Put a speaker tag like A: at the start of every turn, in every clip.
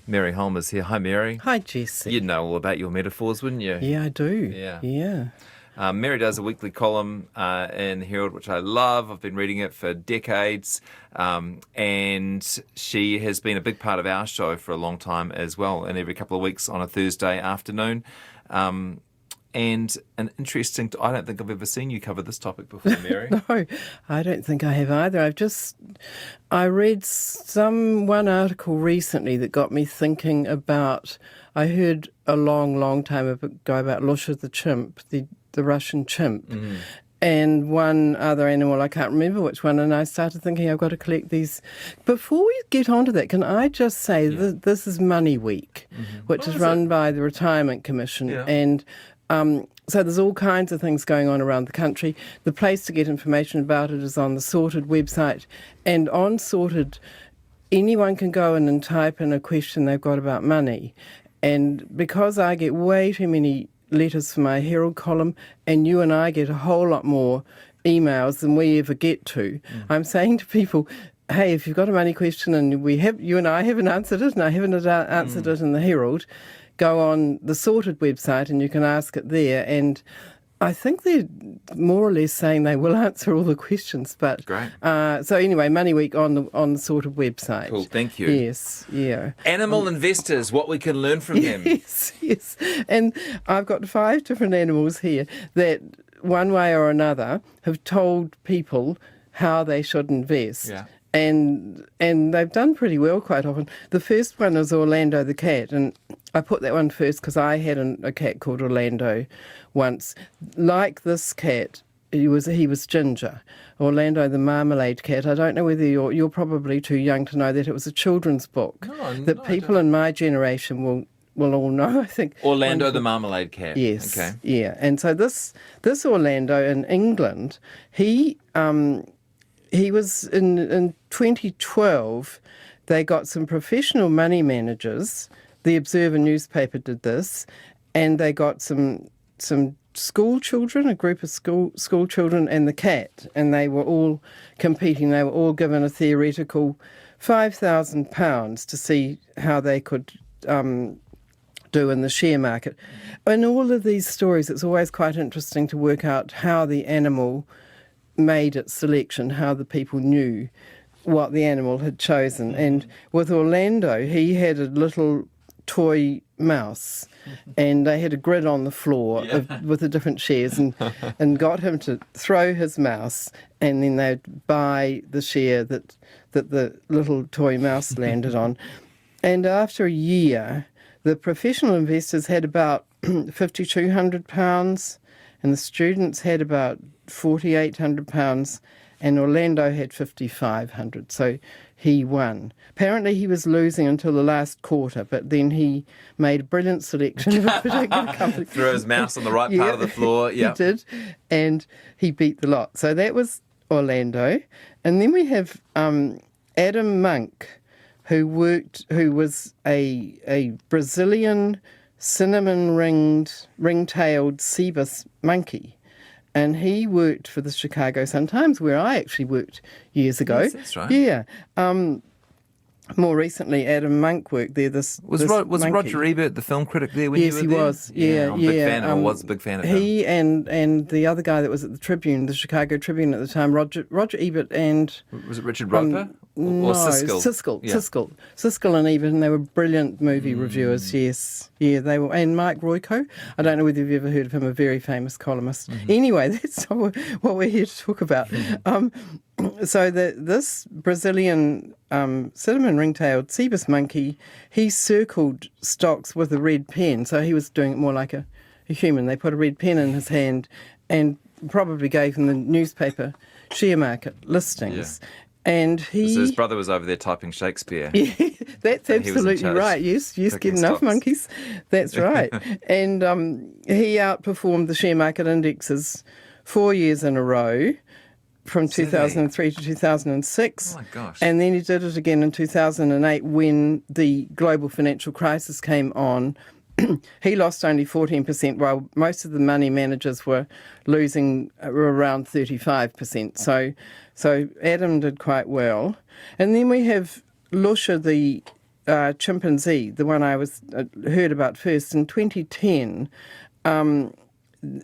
A: Mary Holm is here. Hi, Mary.
B: Hi, Jesse.
A: You'd know all about your metaphors, wouldn't you?
B: Yeah, I do.
A: Yeah. Mary does a weekly column in the Herald, which I love. I've been reading it for decades. And she has been a big part of our show for a long time as well, and every couple of weeks on a Thursday afternoon. And an interesting, I don't think I've ever seen you cover this topic before, Mary.
B: No, I don't think I have either. I read one article recently that got me thinking about, I heard a long time ago about Lusha the chimp, the Russian chimp, and one other animal, I can't remember which one, and I started thinking I've got to collect these. Before we get on to that, can I just say that this is Money Week, which is run by the Retirement Commission, and so there's all kinds of things going on around the country. The place to get information about it is on the Sorted website. And on Sorted, anyone can go in and type in a question they've got about money. And because I get way too many letters for my Herald column, and you and I get a whole lot more emails than we ever get to, I'm saying to people, hey, if you've got a money question and you and I haven't answered it, and I haven't answered it in the Herald, go on the Sorted website and you can ask it there. And I think they're more or less saying they will answer all the questions. But
A: great.
B: So anyway, Money Week on the Sorted website.
A: Cool, thank you.
B: Yes, yeah.
A: Animal investors, what we can learn from them.
B: Yes. And I've got 5 different animals here that one way or another have told people how they should invest.
A: Yeah.
B: And they've done pretty well quite often. The first one is Orlando the cat, and I put that one first because I had a cat called Orlando once. Like this cat, he was Ginger. Orlando the marmalade cat. I don't know whether you're probably too young to know that it was a children's book that people in my generation will all know, I think.
A: Orlando the marmalade cat.
B: Yes.
A: Okay.
B: Yeah. And so this Orlando in England, he was in 2012, they got some professional money managers. The Observer newspaper did this, and they got some school children, a group of school children, and the cat, and they were all competing. They were all given a theoretical £5,000 to see how they could do in the share market. In all of these stories, it's always quite interesting to work out how the animal made its selection, how the people knew what the animal had chosen. And with Orlando, he had a little toy mouse, and they had a grid on the floor with the different shares, and got him to throw his mouse, and then they'd buy the share that the little toy mouse landed on. And after a year, the professional investors had about £5,200, and the students had about £4,800, and Orlando had £5,500. So he won. Apparently he was losing until the last quarter, but then he made a brilliant selection of a particular company.
A: Threw his mouse on the right part of the floor.
B: He did, and he beat the lot. So that was Orlando. And then we have Adam Monk, who was a Brazilian cinnamon-ring-tailed Cebus monkey. And he worked for the Chicago Sun-Times, where I actually worked years ago.
A: Yes, that's right.
B: Yeah. More recently, Adam Monk worked there. Was
A: Roger Ebert the film critic there when you were there?
B: Yes, he was. Yeah,
A: I'm a big fan, or was a big fan of him.
B: He and the other guy that was at the Tribune, the Chicago Tribune at the time, Roger Ebert and...
A: Was it Richard Roper?
B: No,
A: Siskel?
B: Siskel and Ebert, and they were brilliant movie reviewers, yes. Yeah, they were. And Mike Royko, I don't know whether you've ever heard of him, a very famous columnist. Anyway, that's not what we're here to talk about. So this Brazilian cinnamon ring-tailed Cebus monkey, he circled stocks with a red pen, so he was doing it more like a human. They put a red pen in his hand and probably gave him the newspaper share market listings.
A: Yeah.
B: And
A: So his brother was over there typing Shakespeare.
B: Yeah, that's absolutely right. Yes, get enough monkeys. That's right. And he outperformed the share market indexes 4 years in a row, from 2003 to 2006.
A: Oh my gosh.
B: And then he did it again in 2008 when the global financial crisis came on. He lost only 14%, while most of the money managers were losing around 35%. So Adam did quite well. And then we have Lusha the chimpanzee, the one I heard about first, in 2010,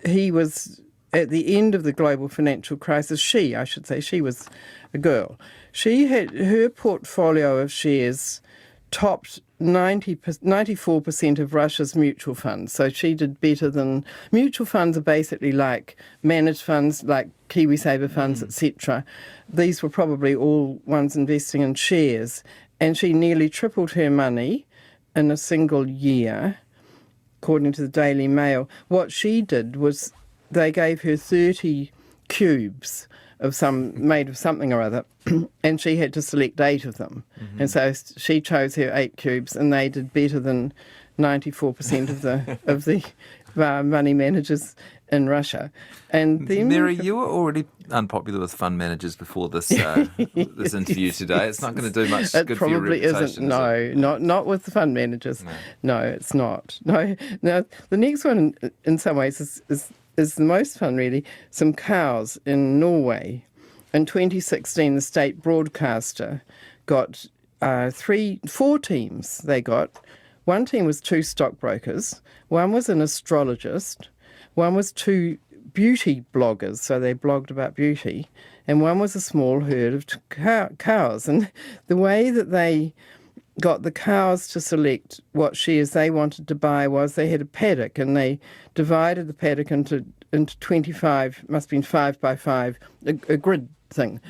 B: he was at the end of the global financial crisis. She was a girl. She had her portfolio of shares topped 94% of Russia's mutual funds. So she did better than mutual funds are basically like managed funds, like KiwiSaver funds, etc. These were probably all ones investing in shares, and she nearly tripled her money in a single year, according to the Daily Mail. What she did was they gave her 30 cubes made of something or other, and she had to select 8 of them. Mm-hmm. And so she chose her 8 cubes, and they did better than 94% of the money managers in Russia. And then,
A: Mary, you were already unpopular with fund managers before this this interview today. It's not going to do much good for your reputation.
B: It probably isn't. Not with the fund managers. No, it's not. No. Now, the next one, in some ways, is the most fun, really. Some cows in Norway. In 2016, the state broadcaster got 4 teams. They got. One team was 2 stockbrokers. One was an astrologist. One was 2 beauty bloggers, so they blogged about beauty. And one was a small herd of cows. And the way that they got the cows to select what shares they wanted to buy was they had a paddock, and they divided the paddock into 25, must have been 5 by 5, a grid thing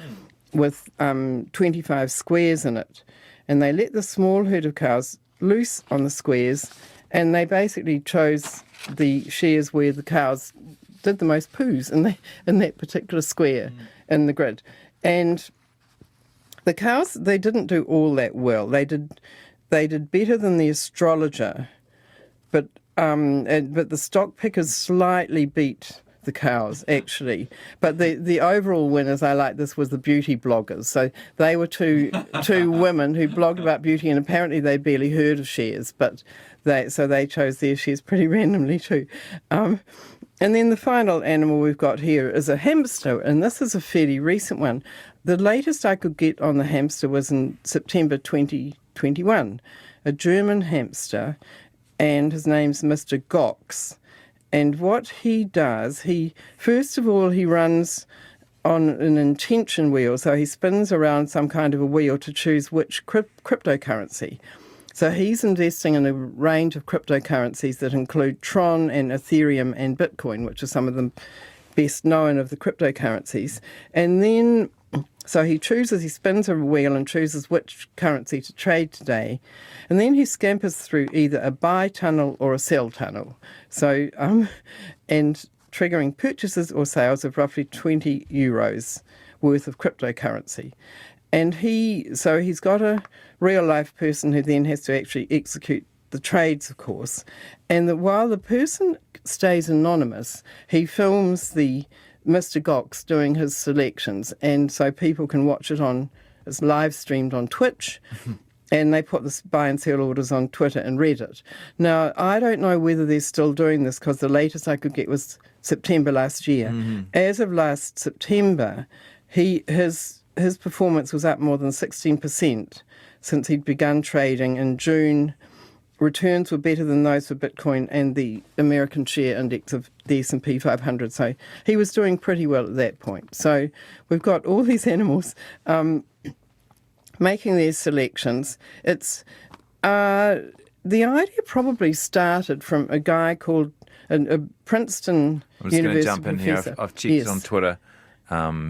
B: with 25 squares in it. And they let the small herd of cows loose on the squares, and they basically chose the shares where the cows did the most poos in that particular square in the grid. And the cows, they didn't do all that well. They did better than the astrologer, but the stock pickers slightly beat the cows, actually. But the overall winners, I like this, was the beauty bloggers. So they were two women who blogged about beauty, and apparently they'd barely heard of shares, but they chose their shares pretty randomly too. And then the final animal we've got here is a hamster, and this is a fairly recent one. The latest I could get on the hamster was in September 2021, a German hamster, and his name's Mr. Gox. And what he does, first of all, he runs on an intention wheel, so he spins around some kind of a wheel to choose which cryptocurrency. So he's investing in a range of cryptocurrencies that include Tron and Ethereum and Bitcoin, which are some of the best known of the cryptocurrencies. And then, so he spins a wheel and chooses which currency to trade today. And then he scampers through either a buy tunnel or a sell tunnel. So, and triggering purchases or sales of roughly €20 worth of cryptocurrency. And he's got a real life person who then has to actually execute the trades, of course. And while the person stays anonymous, he films the Mr. Gox doing his selections, and so people can watch it it's live streamed on Twitch, and they put the buy and sell orders on Twitter and Reddit. Now, I don't know whether they're still doing this, because the latest I could get was September last year. Mm-hmm. As of last September, his performance was up more than 16% since he'd begun trading in June. Returns were better than those for Bitcoin and the American share index of the S&P 500. So he was doing pretty well at that point. So we've got all these animals making their selections. It's the idea probably started from a guy called a Princeton University professor.
A: I'm just going to jump in here. I've checked on Twitter.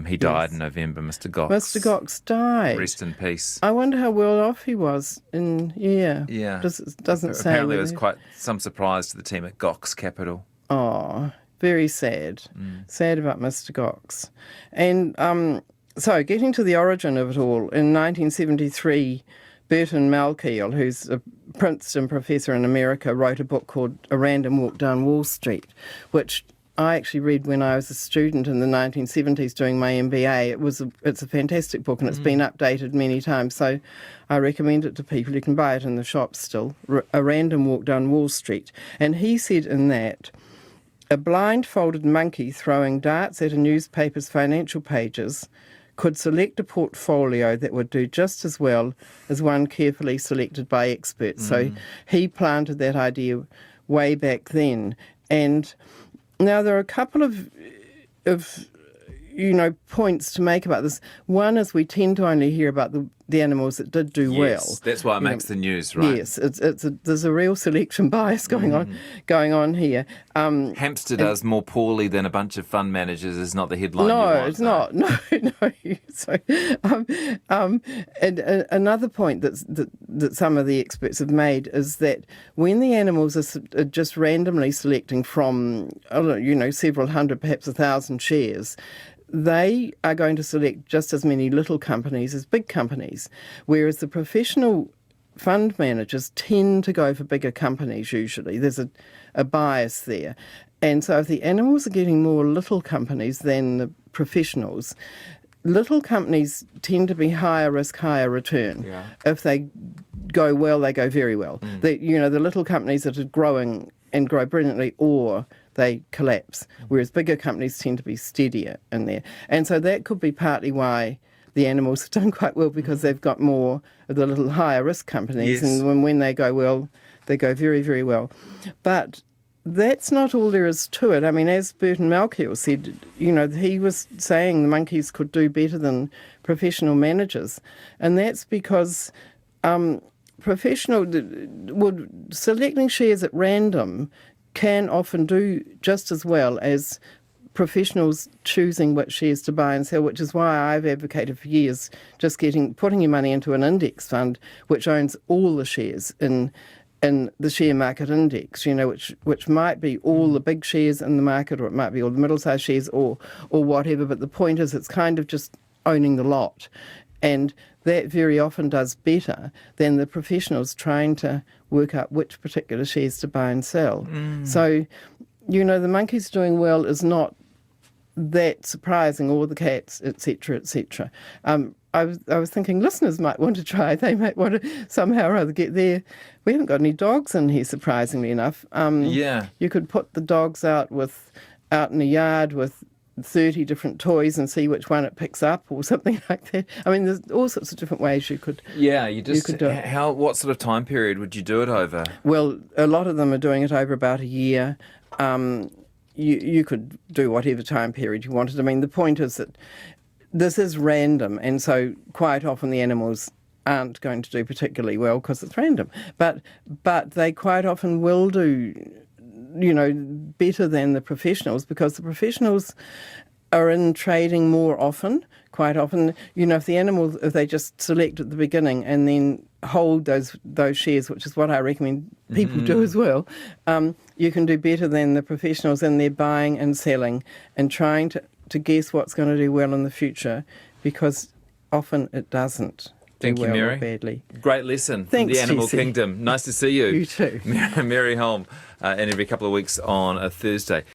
A: He died in November, Mr. Gox.
B: Mr. Gox died.
A: Rest in peace.
B: I wonder how well off he was.
A: Yeah.
B: Doesn't say.
A: Apparently there was quite some surprise to the team at Gox Capital.
B: Oh, very sad. Sad about Mr. Gox. And so getting to the origin of it all, in 1973, Burton Malkiel, who's a Princeton professor in America, wrote a book called A Random Walk Down Wall Street, which I actually read when I was a student in the 1970s doing my MBA. It's a fantastic book, and it's been updated many times, so I recommend it to people. You can buy it in the shops still. A Random Walk Down Wall Street. And he said in that, a blindfolded monkey throwing darts at a newspaper's financial pages could select a portfolio that would do just as well as one carefully selected by experts. So he planted that idea way back then. And now there are a couple of points to make about this. One is we tend to only hear about the animals that did do well.
A: Yes, that's why it makes the news, right?
B: Yes, there's a real selection bias going on here. Hamster
A: does more poorly than a bunch of fund managers is not the headline.
B: No,
A: you want,
B: it's not. No. So, and another point that some of the experts have made is that when the animals are just randomly selecting from, several hundred, perhaps 1,000 shares, they are going to select just as many little companies as big companies, whereas the professional fund managers tend to go for bigger companies usually. There's a bias there. And so if the animals are getting more little companies than the professionals, little companies tend to be higher risk, higher return.
A: Yeah.
B: If they go well, they go very well. The little companies that are growing and grow brilliantly, or they collapse, whereas bigger companies tend to be steadier in there. And so that could be partly why the animals have done quite well, because they've got more of the little higher risk companies.
A: Yes.
B: And when they go well, they go very, very well. But that's not all there is to it. I mean, as Burton Malkiel said, he was saying the monkeys could do better than professional managers. And that's because selecting shares at random can often do just as well as professionals choosing which shares to buy and sell, which is why I've advocated for years just putting your money into an index fund which owns all the shares in the share market index, which might be all the big shares in the market, or it might be all the middle-sized shares, or whatever. But the point is, it's kind of just owning the lot, and that very often does better than the professionals trying to work out which particular shares to buy and sell. So, the monkeys doing well is not that surprising, or the cats, etc., etc. I was thinking listeners might want to try. They might want to somehow or other get there. We haven't got any dogs in here, surprisingly enough. You could put the dogs out in the yard with 30 different toys and see which one it picks up, or something like that. I mean, there's all sorts of different ways you could.
A: Yeah,
B: you could do it.
A: What sort of time period would you do it over?
B: Well, a lot of them are doing it over about a year. You could do whatever time period you wanted. I mean, the point is that this is random, and so quite often the animals aren't going to do particularly well because it's random. But they quite often will do, better than the professionals, because the professionals are in trading more often. Quite often, if they just select at the beginning and then hold those shares, which is what I recommend people do as well, you can do better than the professionals in their buying and selling and trying to guess what's going to do well in the future, because often it doesn't.
A: Thank you,
B: well
A: Mary.
B: or badly.
A: Great lesson from
B: Thanks,
A: the animal
B: Jesse.
A: kingdom. Nice to see you.
B: You too.
A: Mary Holm, and every couple of weeks on a Thursday.